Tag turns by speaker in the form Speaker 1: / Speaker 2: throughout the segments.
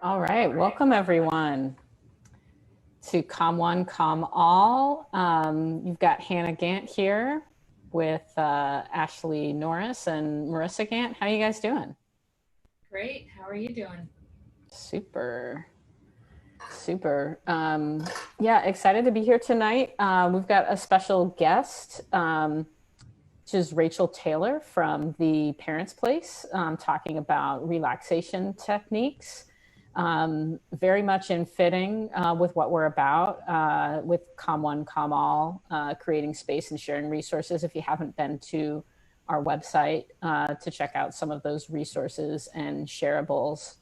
Speaker 1: All right, welcome everyone to Com One, Com All. You've got Hannah Gant here with Ashley Norris and Marissa Gant. How are you guys doing?
Speaker 2: Great. How are you doing?
Speaker 1: Super, super. Yeah, excited to be here tonight. We've got a special guest, which is Rachel Taylor from the Parents Place, talking about relaxation techniques. Very much in fitting with what we're about with Com One, Com All, creating space and sharing resources. If you haven't been to our website to check out some of those resources and shareables,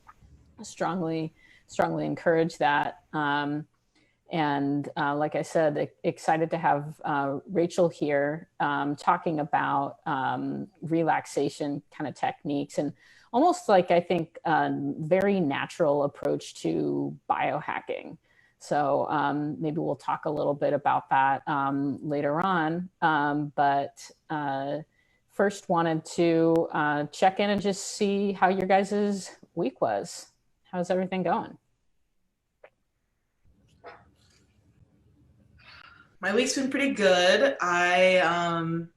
Speaker 1: strongly, strongly encourage that. And like I said, excited to have Rachel here talking about relaxation kind of techniques and almost like I think very natural approach to biohacking. So maybe we'll talk a little bit about that later on. But first wanted to check in and just see how your guys' week was. How's everything going?
Speaker 3: My week's been pretty good. I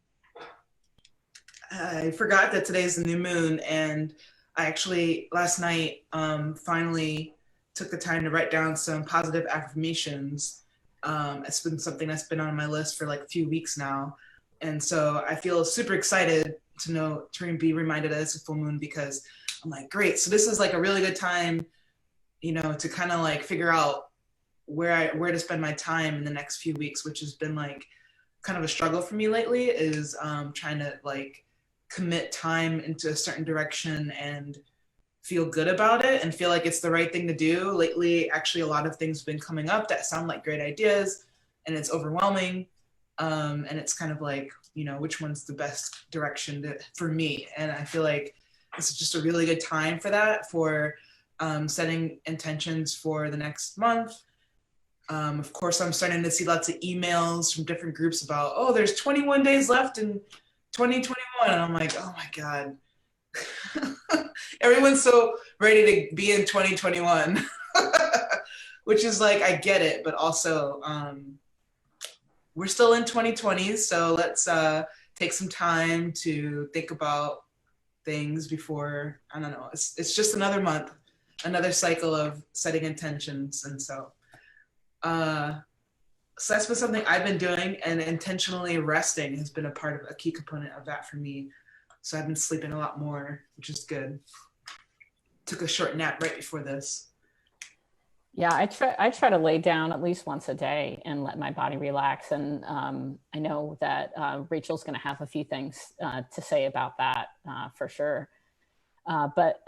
Speaker 3: forgot that today's the new moon, and I actually last night finally took the time to write down some positive affirmations. It's been something that's been on my list for like a few weeks now, and so I feel super excited to be reminded that it's a full moon because I'm like, great. So this is like a really good time, to kind of like figure out where to spend my time in the next few weeks, which has been like kind of a struggle for me lately, is trying to like commit time into a certain direction and feel good about it and feel like it's the right thing to do. Lately, actually, a lot of things have been coming up that sound like great ideas, and it's overwhelming. And it's kind of like, which one's the best direction for me? And I feel like this is just a really good time for that, for setting intentions for the next month. Of course, I'm starting to see lots of emails from different groups about, oh, there's 21 days left in 2021. And I'm like, oh my God. Everyone's so ready to be in 2021, which is like, I get it, but also we're still in 2020. So let's take some time to think about things before, I don't know, it's just another month, another cycle of setting intentions. And so that's been something I've been doing, and intentionally resting has been a key component of that for me. So I've been sleeping a lot more, which is good. Took a short nap right before this.
Speaker 1: Yeah, I try to lay down at least once a day and let my body relax. And I know that Rachel's going to have a few things to say about that for sure. But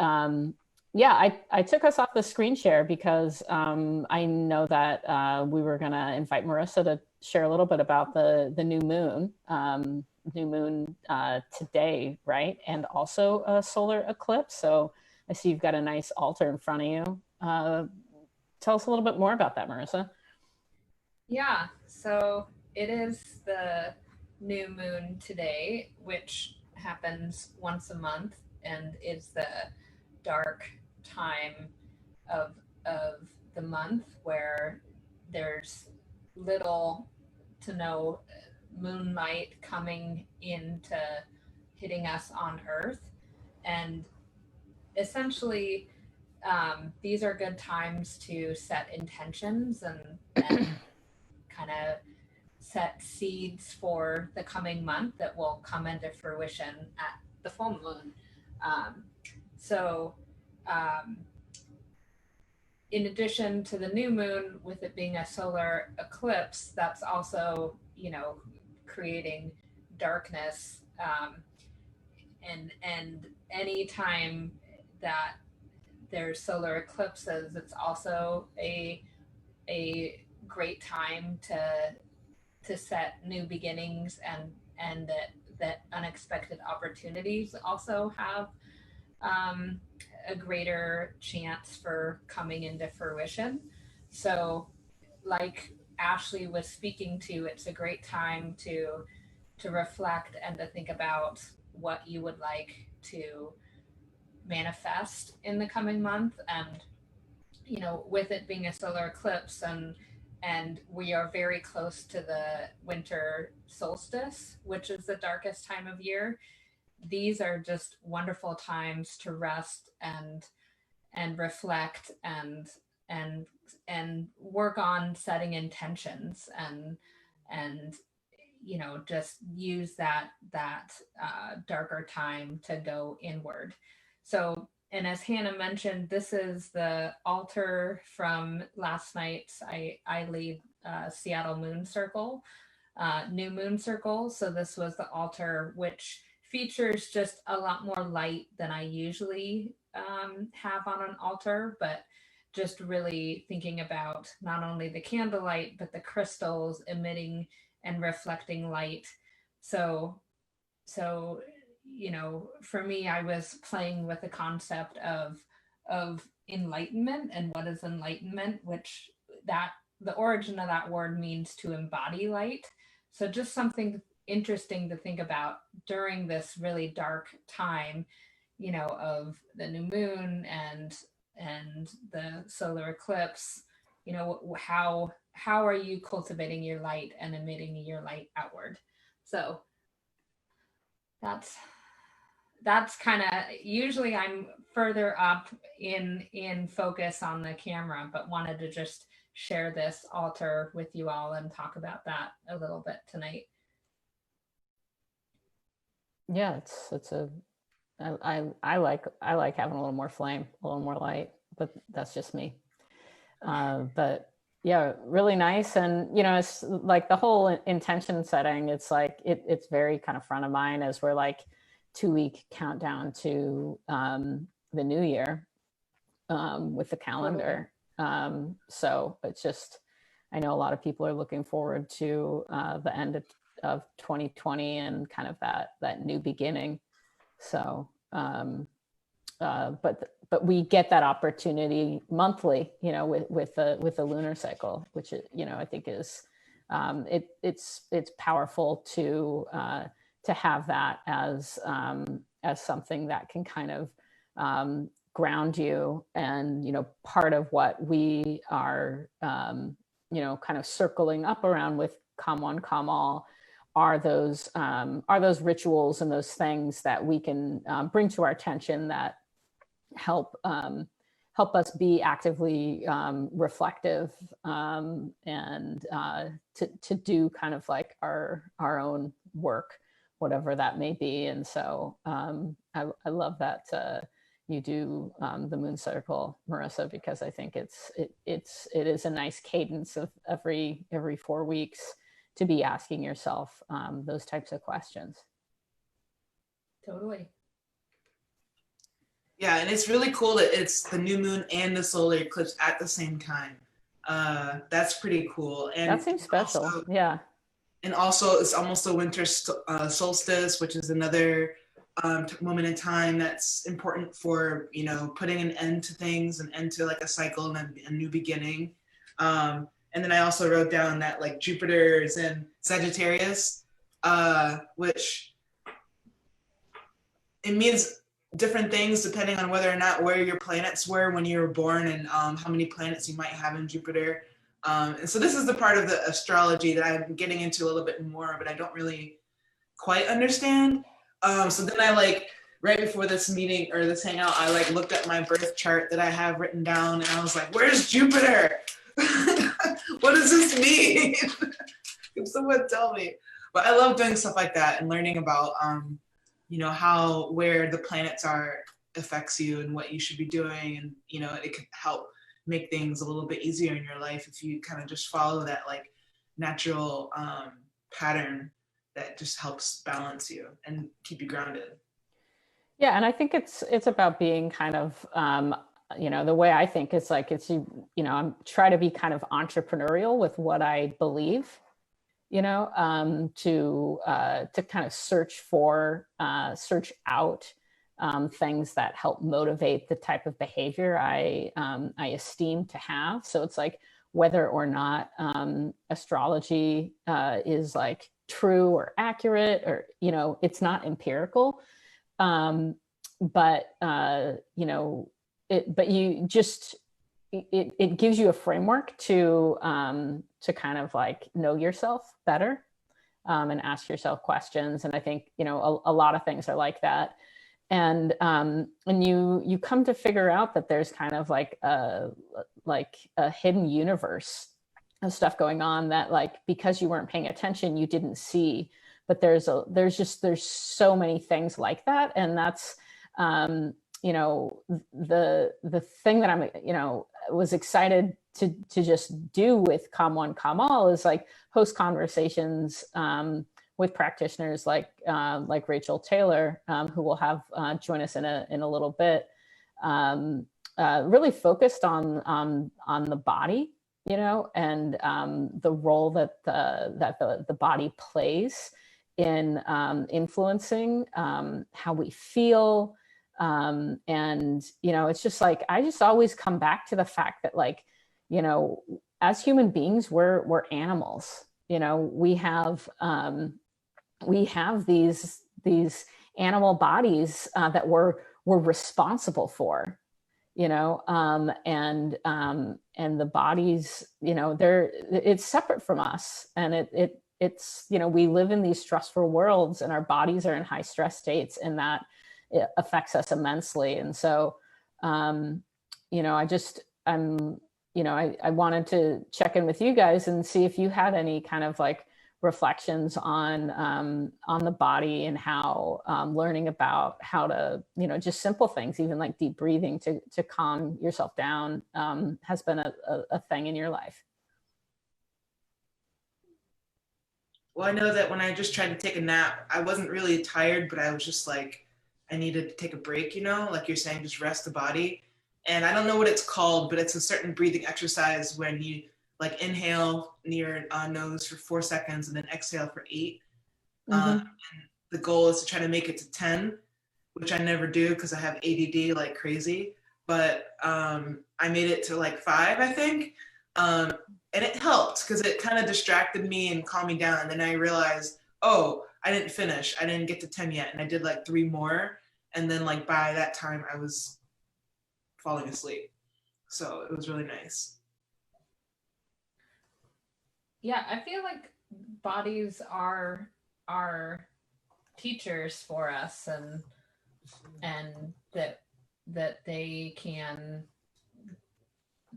Speaker 1: yeah, I took us off the screen share because I know that we were going to invite Marissa to share a little bit about the new moon today, right? And also a solar eclipse. So I see you've got a nice altar in front of you. Tell us a little bit more about that, Marissa.
Speaker 2: Yeah, so it is the new moon today, which happens once a month and is the dark time of the month where there's little to no moonlight coming into hitting us on Earth. And essentially, these are good times to set intentions and kind of set seeds for the coming month that will come into fruition at the full moon. Um, so, um, in addition to the new moon, with it being a solar eclipse, that's also, creating darkness. And any time that there's solar eclipses, it's also a great time to set new beginnings, and that unexpected opportunities also have a greater chance for coming into fruition. So, like Ashley was speaking to, it's a great time to reflect and to think about what you would like to manifest in the coming month, and with it being a solar eclipse, and we are very close to the winter solstice, which is the darkest time of year. These are just wonderful times to rest and reflect and and work on setting intentions and just use that darker time to go inward. So, and as Hannah mentioned, this is the altar from last night's I lead Seattle Moon Circle, New Moon Circle. So this was the altar, which features just a lot more light than I usually have on an altar, but just really thinking about not only the candlelight but the crystals emitting and reflecting light. So so for me, I was playing with the concept of enlightenment and what is enlightenment, which that the origin of that word means to embody light. So just something interesting to think about during this really dark time, of the new moon and the solar eclipse. How are you cultivating your light and emitting your light outward? So that's that's kind of, usually I'm further up in focus on the camera, but wanted to just share this altar with you all and talk about that a little bit tonight.
Speaker 1: Yeah, it's a I like having a little more flame, a little more light, but that's just me. But yeah, really nice. And it's like the whole intention setting, it's like it's very kind of front of mind as we're like 2-week countdown to the new year with the calendar. So it's just, I know a lot of people are looking forward to the end of 2020 and kind of that new beginning. So but we get that opportunity monthly, with the lunar cycle, which I think is it's powerful to have that as something that can kind of ground you. And part of what we are kind of circling up around with Come One, Come All are those rituals and those things that we can bring to our attention that help us be actively reflective, and to do kind of like our own work, whatever that may be. And so I love that you do the moon circle, Marissa, because I think it is a nice cadence of every 4 weeks to be asking yourself those types of questions.
Speaker 2: Totally.
Speaker 3: Yeah, and it's really cool that it's the new moon and the solar eclipse at the same time. That's pretty cool. And
Speaker 1: that seems special. Also, yeah.
Speaker 3: And also, it's almost the winter solstice, which is another moment in time that's important for putting an end to things, an end to like a cycle and a new beginning. And then I also wrote down that like Jupiter is in Sagittarius, which it means different things depending on whether or not where your planets were when you were born, and how many planets you might have in Jupiter. And so this is the part of the astrology that I'm getting into a little bit more, but I don't really quite understand. So then I right before this meeting or this hangout, I looked at my birth chart that I have written down, and I was like, where's Jupiter? What does this mean? Can someone tell me? But I love doing stuff like that and learning about where the planets are affects you and what you should be doing. And it can help make things a little bit easier in your life if you kind of just follow that natural pattern that just helps balance you and keep you grounded.
Speaker 1: Yeah, and I think it's about being kind of the way I think is I'm try to be kind of entrepreneurial with what I believe, to kind of search out things that help motivate the type of behavior I esteem to have. So it's like whether or not astrology is true or accurate, or it's not empirical, but but you just it gives you a framework to kind of like know yourself better, and ask yourself questions. And I think, a lot of things are like that. And you come to figure out that there's kind of like a hidden universe of stuff going on that, like, because you weren't paying attention, you didn't see. But there's so many things like that. And that's, the thing that I'm, was excited to just do with Calm One, Calm All is like host conversations with practitioners like Rachel Taylor, who will have join us in a little bit, really focused on the body, and the role that the body plays in influencing how we feel. And it's just like, I just always come back to the fact that, like, as human beings, we're animals. We have these animal bodies that we're responsible for, and the bodies, it's separate from us. And it's we live in these stressful worlds, and our bodies are in high stress states, and that it affects us immensely. And so, I wanted to check in with you guys and see if you had any kind of like reflections on the body, and how learning about how to, just simple things, even like deep breathing to calm yourself down, has been a thing in your life.
Speaker 3: Well, I know that when I just tried to take a nap, I wasn't really tired, but I was just like, I needed to take a break, like you're saying, just rest the body. And I don't know what it's called, but it's a certain breathing exercise when you like inhale near your nose for 4 seconds and then exhale for 8.
Speaker 1: Mm-hmm.
Speaker 3: And the goal is to try to make it to 10, which I never do because I have ADD like crazy. But I made it to like 5, I think. And it helped because it kind of distracted me and calmed me down. And then I realized, oh, I didn't finish. I didn't get to 10 yet. And I did like 3 more. And then like by that time I was falling asleep. So it was really nice.
Speaker 2: Yeah, I feel like bodies are teachers for us, and that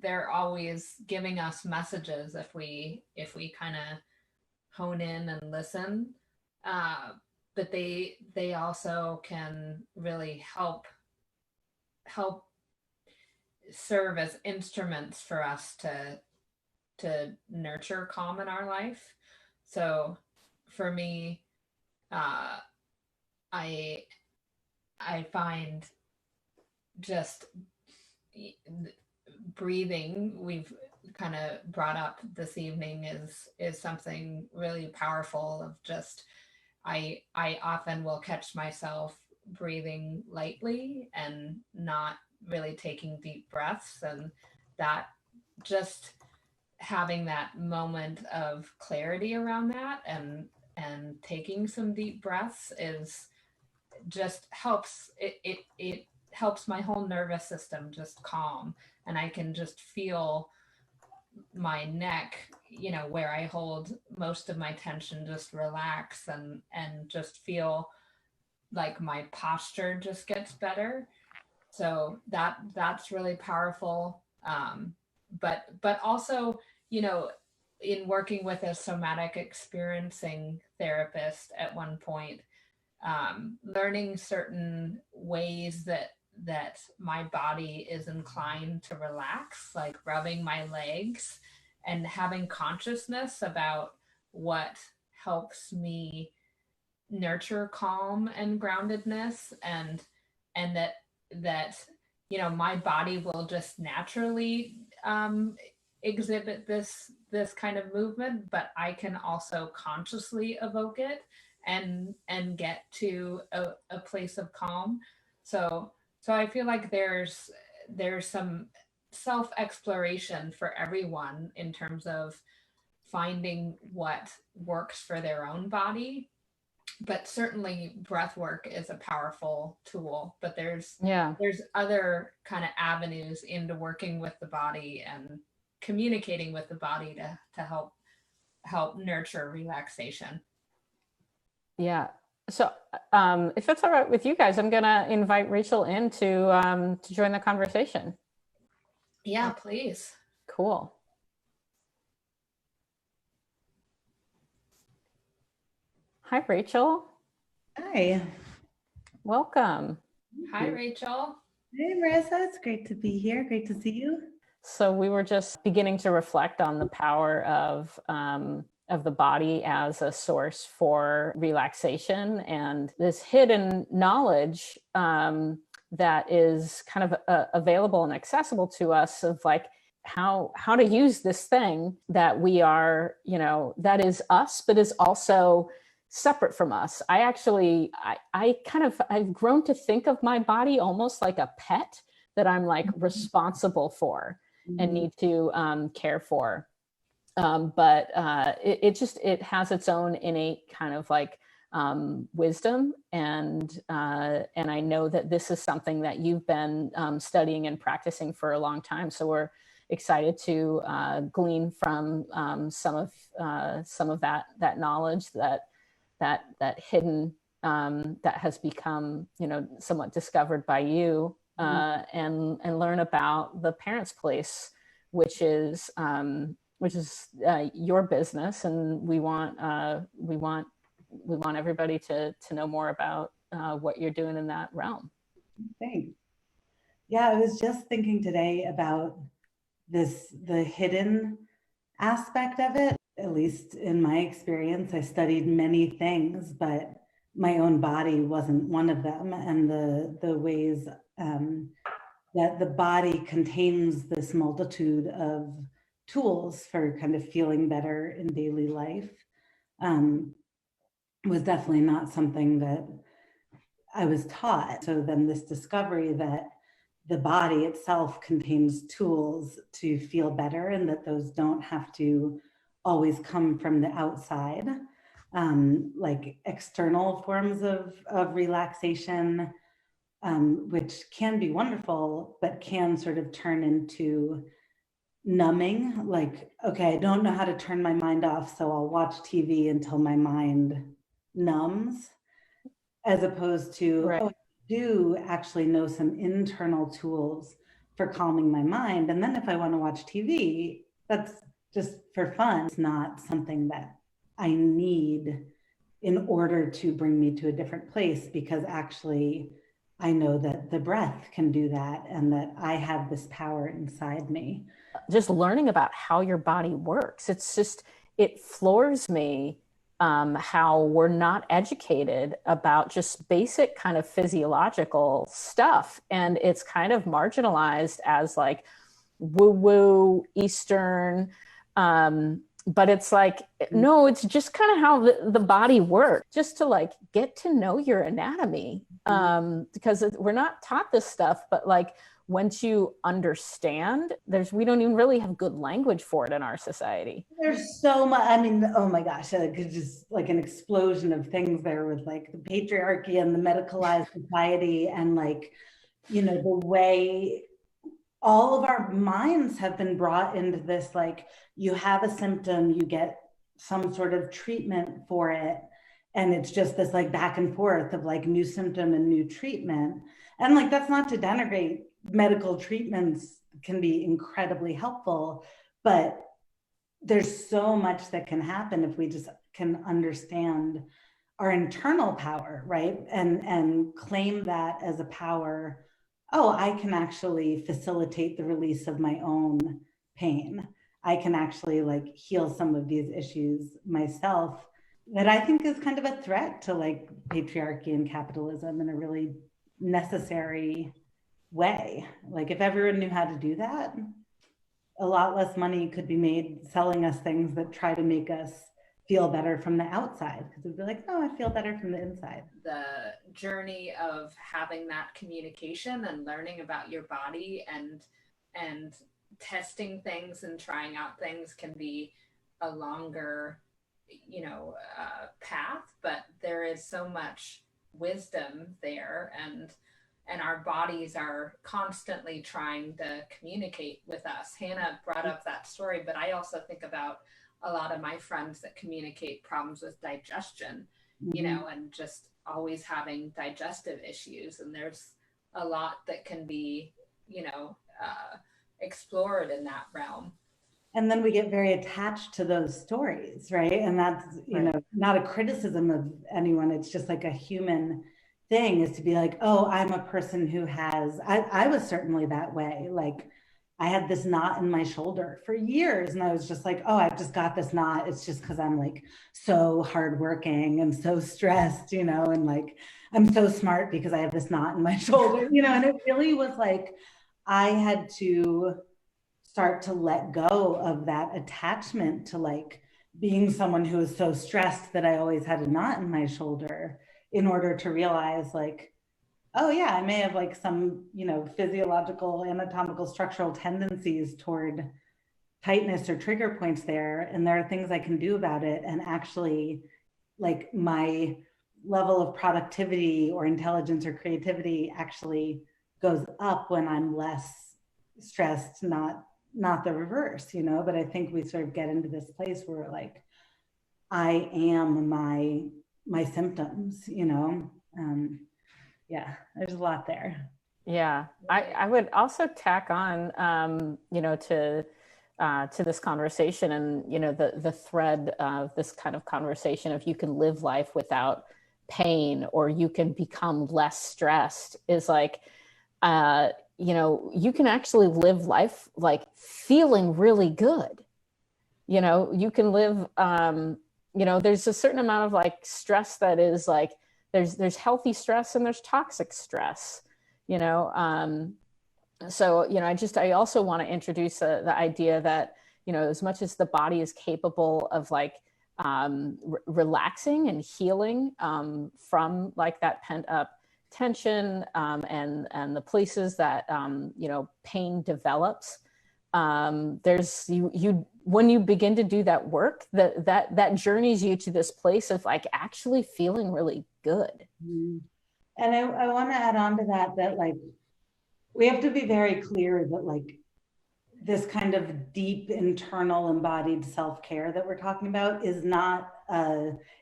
Speaker 2: they're always giving us messages if we kind of hone in and listen. But they also can really help serve as instruments for us to nurture calm in our life. So for me, I find just breathing, we've kind of brought up this evening, is something really powerful. Of just, I often will catch myself breathing lightly and not really taking deep breaths, and that just having that moment of clarity around that, and taking some deep breaths is just helps it helps my whole nervous system just calm, and I can just feel my neck, where I hold most of my tension, just relax, and just feel like my posture just gets better. So that's really powerful. But also, in working with a somatic experiencing therapist at one point, learning certain ways that my body is inclined to relax, like rubbing my legs, and having consciousness about what helps me nurture calm and groundedness, and that my body will just naturally exhibit this kind of movement, but I can also consciously evoke it, and get to a place of calm. So I feel like there's some self exploration for everyone in terms of finding what works for their own body. but certainly breath work is a powerful tool, but
Speaker 1: Yeah.
Speaker 2: there's other kind of avenues into working with the body and communicating with the body to help nurture relaxation.
Speaker 1: Yeah. So, if it's all right with you guys, I'm gonna invite Rachel in to join the conversation.
Speaker 2: Yeah, please.
Speaker 1: Cool. Hi, Rachel.
Speaker 4: Hi.
Speaker 1: Welcome.
Speaker 2: Hi, Rachel.
Speaker 4: Hey, Marissa. It's great to be here. Great to see you.
Speaker 1: So we were just beginning to reflect on the power of the body as a source for relaxation and this hidden knowledge that is kind of available and accessible to us of like how to use this thing that we are, that is us, but is also separate from us. I've grown to think of my body almost like a pet that I'm like responsible for and need to care for. But it has its own innate kind of like wisdom, and I know that this is something that you've been studying and practicing for a long time. So we're excited to glean from some of that knowledge that hidden that has become somewhat discovered by you, and learn about the Parents' Place, which is your business, and we want everybody to know more about what you're doing in that realm.
Speaker 4: Thanks. Yeah, I was just thinking today about the hidden aspect of it. At least in my experience, I studied many things, but my own body wasn't one of them. And the ways that the body contains this multitude of tools for kind of feeling better in daily life was definitely not something that I was taught. So then this discovery that the body itself contains tools to feel better, and that those don't have to always come from the outside, like external forms of relaxation, which can be wonderful, but can sort of turn into numbing. Like, okay, I don't know how to turn my mind off, so I'll watch TV until my mind numbs, as opposed to,
Speaker 1: Right.
Speaker 4: oh, I do actually know some internal tools for calming my mind. And then if I want to watch TV, that's just for fun. It's not something that I need in order to bring me to a different place, because actually I know that the breath can do that, and that I have this power inside me.
Speaker 1: Just learning about how your body works, it floors me how we're not educated about just basic kind of physiological stuff, and it's kind of marginalized as like woo woo Eastern. But it's like, no, it's just kind of how the body works, just to like get to know your anatomy, because we're not taught this stuff. But like, once you understand, we don't even really have good language for it in our society.
Speaker 4: There's so much. I mean, oh my gosh, just like an explosion of things there, with like the patriarchy and the medicalized society, and like, the way all of our minds have been brought into this, like, you have a symptom, you get some sort of treatment for it, and it's just this like back and forth of like new symptom and new treatment. And like, that's not to denigrate medical treatments, can be incredibly helpful, but there's so much that can happen if we just can understand our internal power, right? And claim that as a power. Oh, I can actually facilitate the release of my own pain. I can actually like heal some of these issues myself, that I think is kind of a threat to like patriarchy and capitalism in a really necessary way. Like, if everyone knew how to do that, a lot less money could be made selling us things that try to make us feel better from the outside, because we'd be like, no, I feel better from the inside.
Speaker 2: The journey of having that communication and learning about your body and testing things and trying out things can be a longer path, but there is so much wisdom there, and our bodies are constantly trying to communicate with us. Hannah brought up that story, but I also think about a lot of my friends that communicate problems with digestion, and just always having digestive issues. And there's a lot that can be, explored in that realm.
Speaker 4: And then we get very attached to those stories, right? And that's, not a criticism of anyone. It's just like a human thing, is to be like, oh, I'm a person who has, I was certainly that way. Like, I had this knot in my shoulder for years, and I was just like, oh, I've just got this knot. It's just because I'm like so hardworking and so stressed, and like I'm so smart because I have this knot in my shoulder, and it really was like I had to start to let go of that attachment to like being someone who was so stressed that I always had a knot in my shoulder, in order to realize like, oh yeah, I may have like some, physiological, anatomical, structural tendencies toward tightness or trigger points there. And there are things I can do about it. And actually, like, my level of productivity or intelligence or creativity actually goes up when I'm less stressed, not the reverse, but I think we sort of get into this place where like, I am my symptoms, yeah, there's a lot there.
Speaker 1: Yeah, I would also tack on, to this conversation, and the thread of this kind of conversation of you can live life without pain, or you can become less stressed, is like, you can actually live life like feeling really good. You can live, there's a certain amount of like stress that is like, there's healthy stress and there's toxic stress, so, I also want to introduce the idea that, as much as the body is capable of like relaxing and healing from like that pent up tension, and the places that, pain develops, there's you when you begin to do that work, that journeys you to this place of like actually feeling really good.
Speaker 4: And I want to add on to that like, we have to be very clear that like this kind of deep internal embodied self-care that we're talking about is not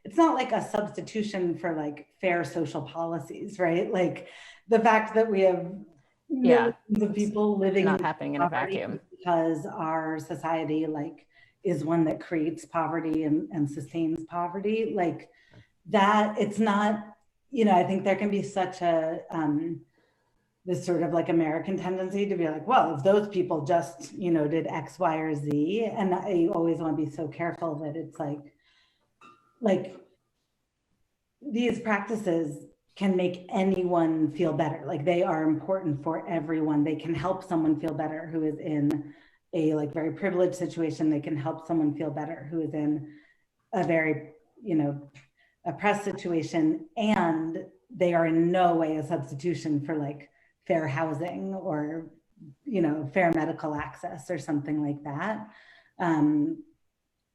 Speaker 4: it's not like a substitution for like fair social policies, right? Like, the fact that we have millions of people living
Speaker 1: not happening in a vacuum,
Speaker 4: because our society like is one that creates poverty and sustains poverty, like that. It's not, I think there can be such a this sort of like American tendency to be like, well, if those people just, did X, Y, or Z. And I always want to be so careful that it's like these practices can make anyone feel better. Like, they are important for everyone. They can help someone feel better who is in a like very privileged situation. They can help someone feel better who is in a very, oppressed situation. And they are in no way a substitution for like fair housing or, fair medical access or something like that.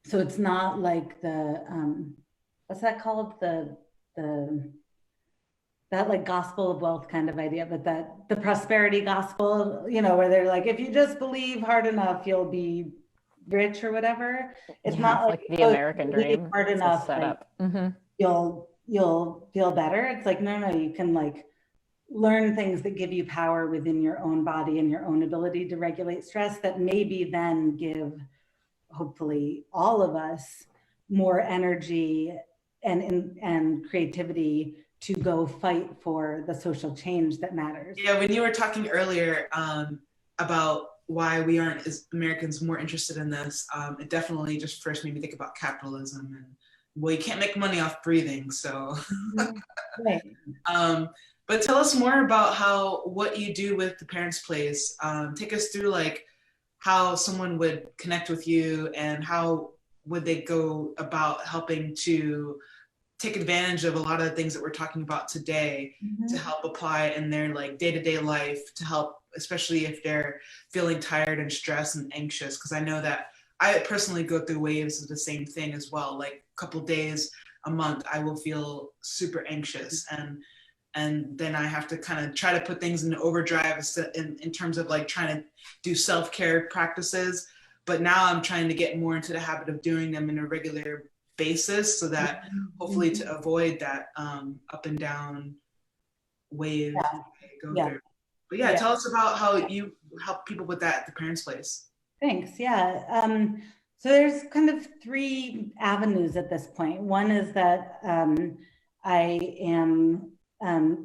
Speaker 4: So it's not like the, what's that called? That like gospel of wealth kind of idea, but that the prosperity gospel, where they're like, if you just believe hard enough, you'll be rich or whatever. It's not
Speaker 1: like the American dream
Speaker 4: hard enough,
Speaker 1: set up.
Speaker 4: Like, you'll feel better. It's like, no, you can like learn things that give you power within your own body and your own ability to regulate stress, that maybe then give, hopefully, all of us more energy and creativity to go fight for the social change that matters.
Speaker 3: Yeah, when you were talking earlier about why we aren't, as Americans, more interested in this, it definitely just first made me think about capitalism, and well, you can't make money off breathing, so.
Speaker 4: Right.
Speaker 3: But tell us more about what you do with the Parents' Place. Take us through like how someone would connect with you, and how would they go about helping to take advantage of a lot of the things that we're talking about today, to help apply in their like day-to-day life, to help, especially if they're feeling tired and stressed and anxious. Because I know that I personally go through waves of the same thing as well. Like a couple days, a month, I will feel super anxious, and then I have to kind of try to put things in overdrive in terms of like trying to do self-care practices. But now I'm trying to get more into the habit of doing them in a regular basis, so that hopefully to avoid that up and down wave
Speaker 4: Yeah.
Speaker 3: go
Speaker 4: Yeah.
Speaker 3: through. But yeah, tell us about how you help people with that at the parents' place.
Speaker 4: Thanks. Yeah. So there's kind of three avenues at this point. One is that I am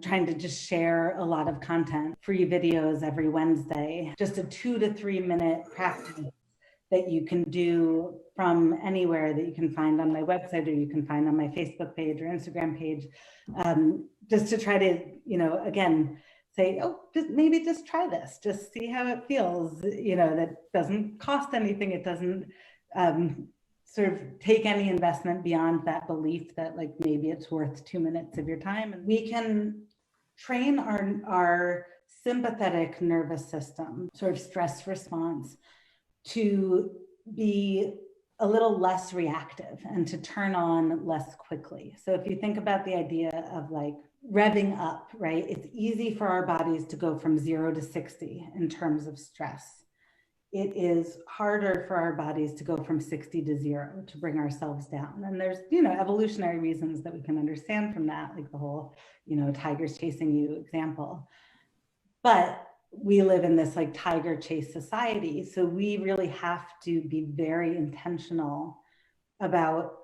Speaker 4: trying to just share a lot of content, free videos every Wednesday, just a 2 to 3 minute practice that you can do from anywhere that you can find on my website, or you can find on my Facebook page or Instagram page, just to try to, again, say, oh, maybe just try this, just see how it feels. That doesn't cost anything. It doesn't sort of take any investment beyond that belief that like maybe it's worth 2 minutes of your time. And we can train our sympathetic nervous system, sort of stress response, to be a little less reactive and to turn on less quickly. So if you think about the idea of like revving up, right? It's easy for our bodies to go from 0 to 60 in terms of stress. It is harder for our bodies to go from 60 to 0, to bring ourselves down. And there's, evolutionary reasons that we can understand from that, like the whole, tigers chasing you example. But we live in this like tiger chase society. So we really have to be very intentional about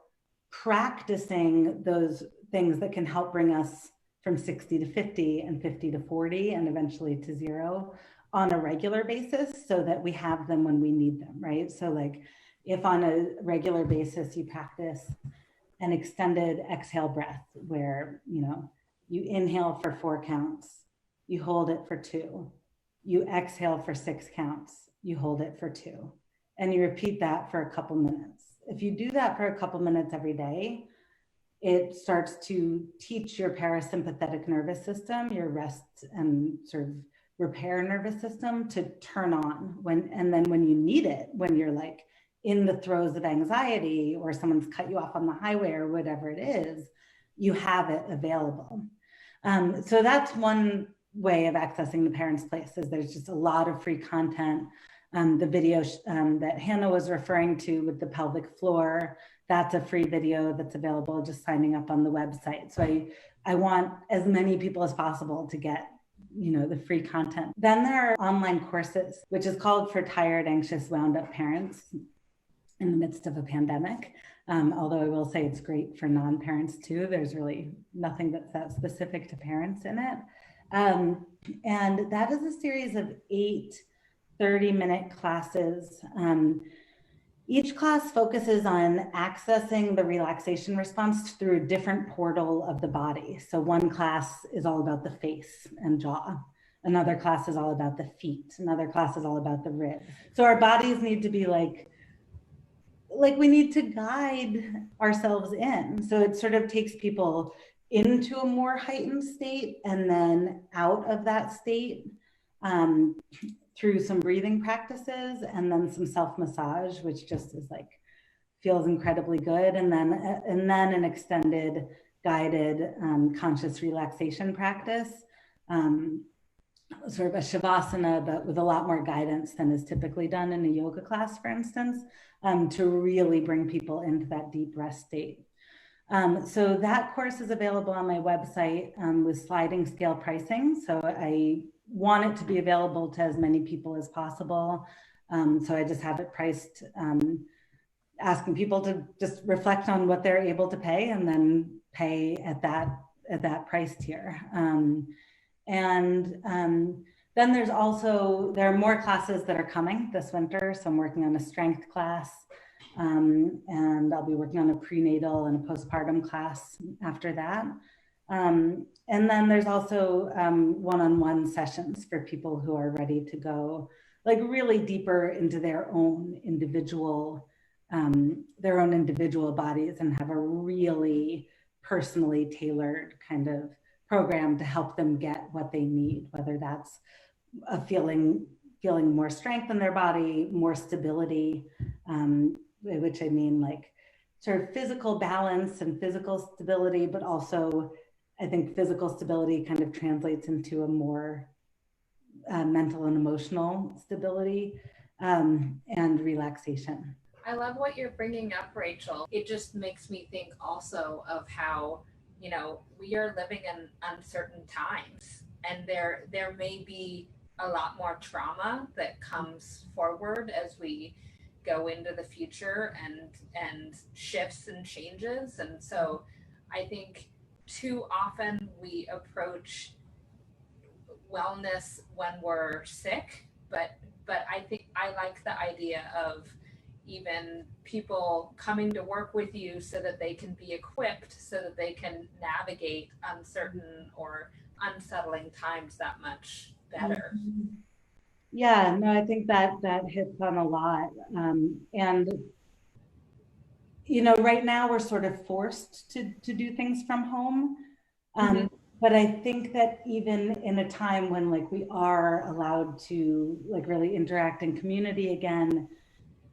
Speaker 4: practicing those things that can help bring us from 60 to 50 and 50 to 40 and eventually to 0 on a regular basis, so that we have them when we need them, right? So like if on a regular basis you practice an extended exhale breath where, you inhale for 4 counts, you hold it for 2, you exhale for 6 counts, you hold it for 2, and you repeat that for a couple minutes. If you do that for a couple minutes every day, it starts to teach your parasympathetic nervous system, your rest and sort of repair nervous system, to turn on and then when you need it, when you're like in the throes of anxiety or someone's cut you off on the highway or whatever it is, you have it available. So that's one way of accessing the parents' place. Is there's just a lot of free content. The video that Hannah was referring to with the pelvic floor, that's a free video that's available, just signing up on the website. So I want as many people as possible to get the free content. Then there are online courses, which is called For Tired, Anxious, Wound Up Parents in the midst of a pandemic. Although I will say it's great for non-parents too. There's really nothing that's that specific to parents in it. And that is a series of 8 30-minute classes. Each class focuses on accessing the relaxation response through a different portal of the body. So one class is all about the face and jaw. Another class is all about the feet. Another class is all about the ribs. So our bodies need to be like we need to guide ourselves in. So it sort of takes people into a more heightened state and then out of that state through some breathing practices and then some self-massage, which just is like, feels incredibly good. And then an extended guided conscious relaxation practice, sort of a shavasana, but with a lot more guidance than is typically done in a yoga class, for instance, to really bring people into that deep rest state. So that course is available on my website with sliding scale pricing. So I want it to be available to as many people as possible. So I just have it priced, asking people to just reflect on what they're able to pay and then pay at that price tier. Then there are more classes that are coming this winter. So I'm working on a strength class, and I'll be working on a prenatal and a postpartum class after that. And then there's also one-on-one sessions for people who are ready to go like really deeper into their own individual bodies and have a really personally tailored kind of program to help them get what they need, whether that's a feeling more strength in their body, more stability, by which I mean like sort of physical balance and physical stability, but also I think physical stability kind of translates into a more mental and emotional stability and relaxation.
Speaker 2: I love what you're bringing up, Rachel. It just makes me think also of how, we are living in uncertain times, and there may be a lot more trauma that comes forward as we go into the future, and shifts and changes. And so I think too often we approach wellness when we're sick, but I think I like the idea of even people coming to work with you so that they can be equipped, so that they can navigate uncertain or unsettling times that much better.
Speaker 4: Yeah, no, I think that hits on a lot. And right now we're sort of forced to do things from home. But I think that even in a time when like we are allowed to like really interact in community again,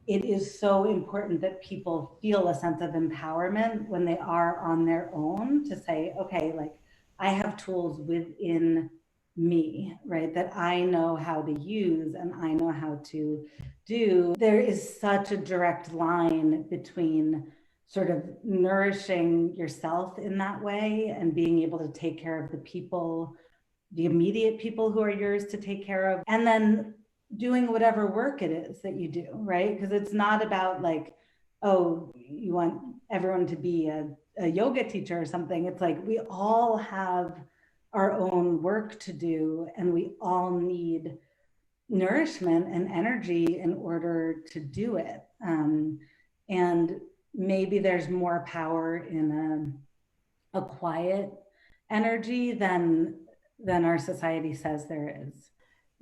Speaker 4: it is so important that people feel a sense of empowerment when they are on their own to say, okay, like I have tools within me, right, that I know how to use and I know how to do. There is such a direct line between sort of nourishing yourself in that way and being able to take care of the people, the immediate people who are yours to take care of, and then doing whatever work it is that you do, right? Because it's not about like, oh, you want everyone to be a yoga teacher or something. It's like we all have our own work to do, and we all need nourishment and energy in order to do it. And maybe there's more power in a quiet energy than our society says there is.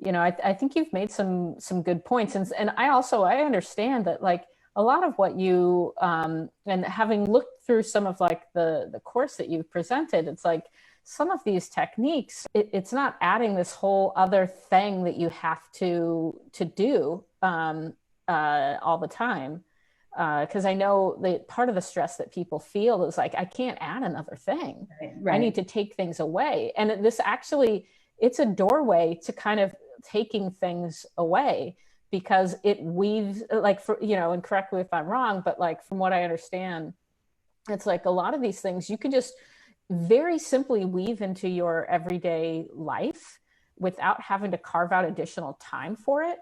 Speaker 1: I think you've made some good points, and I understand that like a lot of what you and having looked through some of like the course that you've presented, it's like some of these techniques, it's not adding this whole other thing that you have to do all the time. Because I know that part of the stress that people feel is like, I can't add another thing.
Speaker 4: Right.
Speaker 1: I need to take things away. And this actually, it's a doorway to kind of taking things away, because it weaves like, and correct me if I'm wrong, but like from what I understand, it's like a lot of these things you can just very simply weave into your everyday life without having to carve out additional time for it.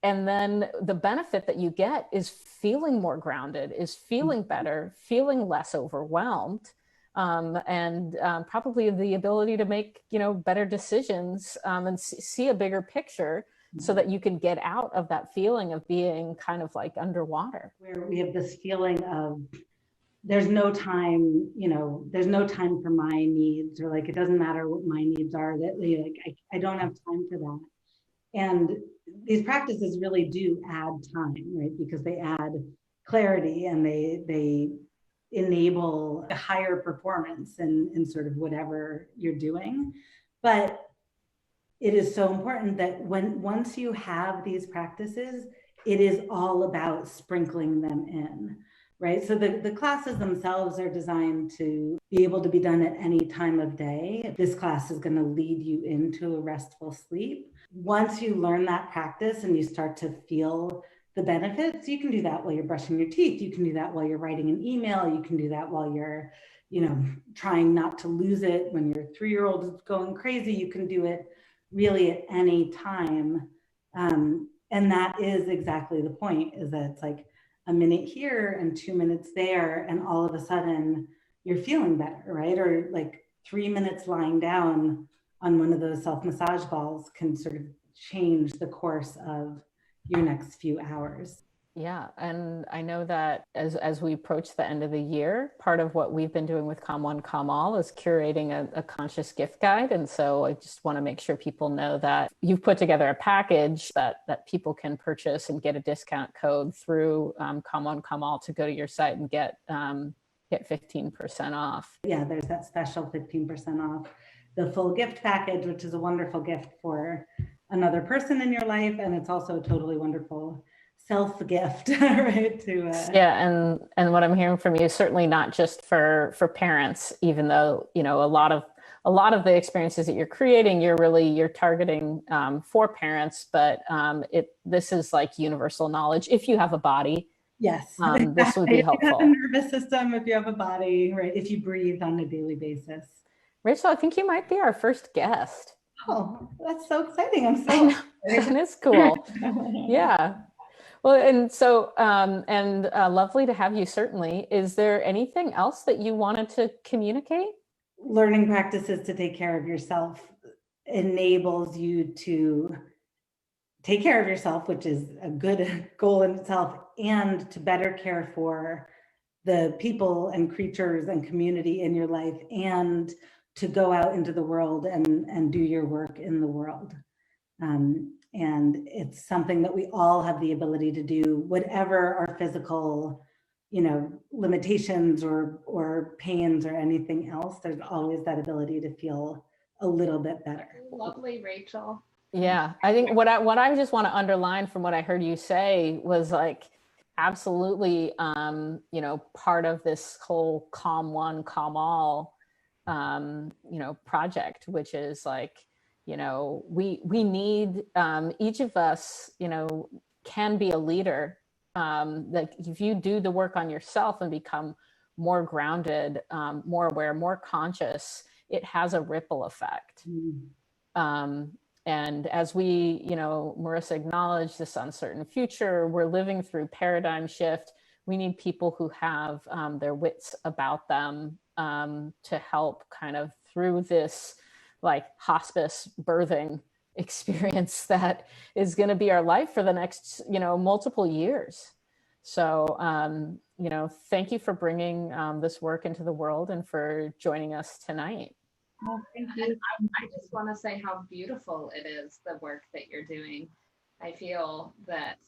Speaker 1: And then the benefit that you get is feeling more grounded, is feeling better, feeling less overwhelmed, and probably the ability to make better decisions, and see a bigger picture, so that you can get out of that feeling of being kind of like underwater.
Speaker 4: Where we have this feeling of there's no time, there's no time for my needs, or like it doesn't matter what my needs are, that like I don't have time for that. And these practices really do add time, right? Because they add clarity and they enable a higher performance in sort of whatever you're doing. But it is so important that once you have these practices, it is all about sprinkling them in, right? So the classes themselves are designed to be able to be done at any time of day. This class is going to lead you into a restful sleep. Once you learn that practice and you start to feel the benefits, you can do that while you're brushing your teeth. You can do that while you're writing an email. You can do that while you're, trying not to lose it when your 3-year-old is going crazy. You can do it really at any time. And that is exactly the point, is that it's like a minute here and 2 minutes there, and all of a sudden you're feeling better, right? Or like 3 minutes lying down on one of those self-massage balls can sort of change the course of your next few hours.
Speaker 1: Yeah, and I know that as we approach the end of the year, part of what we've been doing with Calm One, Calm All is curating a conscious gift guide. And so I just want to make sure people know that you've put together a package that people can purchase and get a discount code through Calm One, Calm All to go to your site and get 15% off.
Speaker 4: Yeah, there's that special 15% off the full gift package, which is a wonderful gift for another person in your life. And it's also a totally wonderful self-gift, right?
Speaker 1: Yeah, and what I'm hearing from you is certainly not just for parents, even though, you know, a lot of the experiences that you're creating, you're targeting for parents, but this is like universal knowledge. If you have a body,
Speaker 4: Yes,
Speaker 1: this would
Speaker 4: exactly.
Speaker 1: be
Speaker 4: If you have a
Speaker 1: helpful.
Speaker 4: nervous system, if you have a body, right? If you breathe on a daily basis.
Speaker 1: Rachel, I think you might be our first guest.
Speaker 4: Oh, that's so exciting. I'm
Speaker 1: I
Speaker 4: so
Speaker 1: know, isn't this cool? Yeah. Well, and so, lovely to have you, certainly. Is there anything else that you wanted to communicate?
Speaker 4: Learning practices to take care of yourself enables you to take care of yourself, which is a good goal in itself, and to better care for the people and creatures and community in your life, and to go out into the world and do your work in the world. And it's something that we all have the ability to do, whatever our physical, limitations or pains or anything else. There's always that ability to feel a little bit better.
Speaker 2: Lovely, Rachel.
Speaker 1: Yeah, I think what I just want to underline from what I heard you say was like absolutely part of this whole calm one, calm all project, which is like, we need each of us, can be a leader. Like if you do the work on yourself and become more grounded, more aware, more conscious, it has a ripple effect. And as we, Marissa acknowledged this uncertain future, we're living through paradigm shift. We need people who have their wits about them to help kind of through this like hospice birthing experience that is going to be our life for the next, multiple years. So, thank you for bringing this work into the world and for joining us tonight.
Speaker 4: Well, thank you.
Speaker 2: And I just want to say how beautiful it is, the work that you're doing. I feel that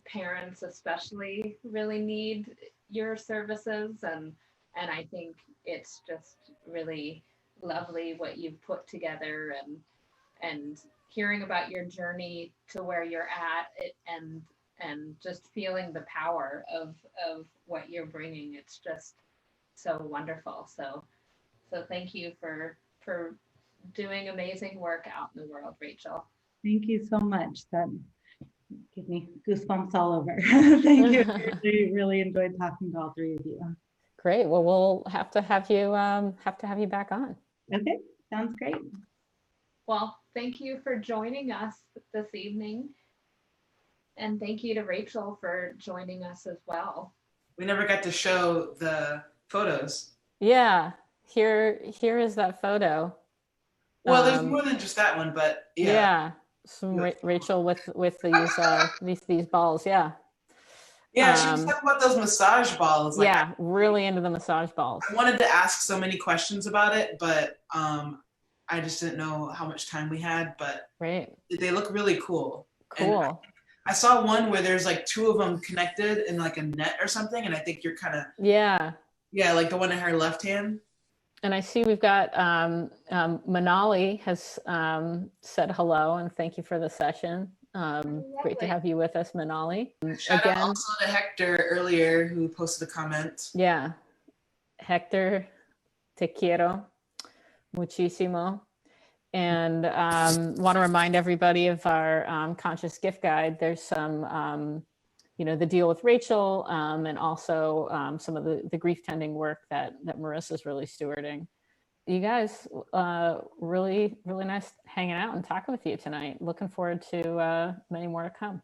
Speaker 2: parents especially really need your services, and I think it's just really lovely what you've put together, and hearing about your journey to where you're at it, and just feeling the power of what you're bringing. It's just so wonderful. So thank you for doing amazing work out in the world, Rachel.
Speaker 4: Thank you so much. That gave me goosebumps all over. Thank you. I really enjoyed talking to all three of you.
Speaker 1: Great. Well, we'll have to have you back on.
Speaker 4: Okay, sounds great.
Speaker 2: Well, thank you for joining us this evening. And thank you to Rachel for joining us as well.
Speaker 3: We never got to show the photos.
Speaker 1: Yeah, here is that photo.
Speaker 3: Well, there's more than just that one, but yeah.
Speaker 1: Yeah, some Rachel with these balls. Yeah.
Speaker 3: Yeah, she was talking about those massage balls.
Speaker 1: Like, yeah, really into the massage balls.
Speaker 3: I wanted to ask so many questions about it, but I just didn't know how much time we had. But
Speaker 1: right,
Speaker 3: they look really cool.
Speaker 1: Cool.
Speaker 3: And I saw one where there's like two of them connected in like a net or something, and I think you're kind of yeah, like the one in her left hand.
Speaker 1: And I see we've got Manali has said hello and thank you for the session. Great to have you with us, Manali.
Speaker 3: Shout out also to Hector earlier who posted a comment.
Speaker 1: Yeah, Hector, te quiero muchísimo. And want to remind everybody of our conscious gift guide. There's some, the deal with Rachel and also some of the grief tending work that Marissa's really stewarding. You guys, really, really nice hanging out and talking with you tonight. Looking forward to many more to come.